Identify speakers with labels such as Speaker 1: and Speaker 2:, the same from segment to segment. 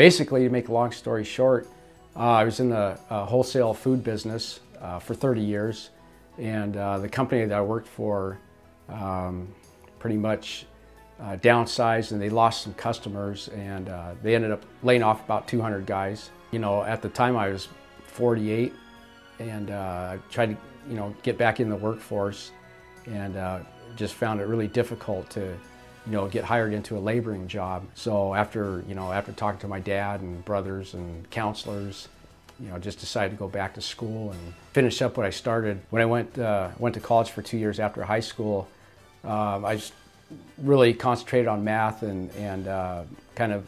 Speaker 1: Basically, to make a long story short, I was in the wholesale food business for 30 years, and the company that I worked for pretty much downsized, and they lost some customers, and they ended up laying off about 200 guys. You know, at the time I was 48, and I tried to, you know, get back in the workforce, and just found it really difficult to, you know, get hired into a laboring job. So after talking to my dad and brothers and counselors, you know, just decided to go back to school and finish up what I started. When I went to college for 2 years after high school, I just really concentrated on math and kind of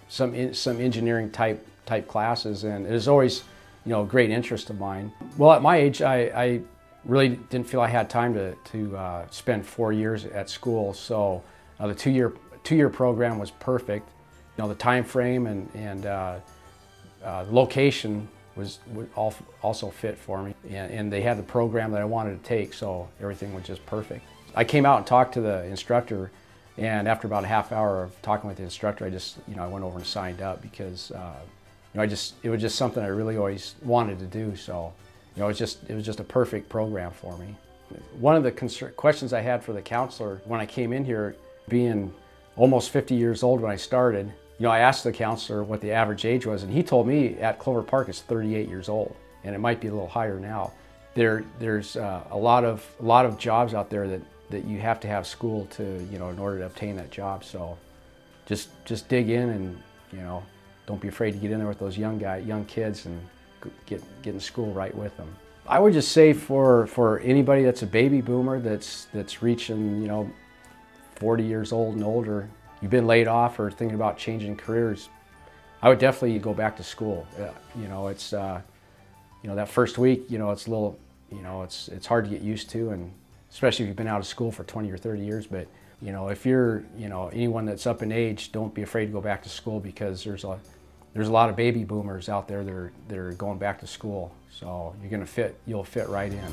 Speaker 1: some engineering type classes, and it was always, you know, a great interest of mine. Well, at my age, I really didn't feel I had time to spend 4 years at school, so the two-year program was perfect. You know, the time frame and the location was also fit for me, and they had the program that I wanted to take, so everything was just perfect. I came out and talked to the instructor, and after about a half hour of talking with the instructor, I went over and signed up because you know, it was just something I really always wanted to do. So, you know, it was just a perfect program for me. One of the questions I had for the counselor when I came in here, being almost 50 years old when I started, you know, I asked the counselor what the average age was, and he told me at Clover Park it's 38 years old, and it might be a little higher now. There's a lot of jobs out there that you have to have school to, you know, in order to obtain that job. So just dig in, and, you know, don't be afraid to get in there with those young kids and get in school right with them. I would just say for anybody that's a baby boomer that's reaching, you know, 40 years old and older, you've been laid off or thinking about changing careers, I would definitely go back to school. You know, it's you know, that first week, you know, it's a little, you know, it's hard to get used to, and especially if you've been out of school for 20 or 30 years. But, you know, if you're, you know, anyone that's up in age, don't be afraid to go back to school, because there's a lot of baby boomers out there that are going back to school. So you'll fit right in.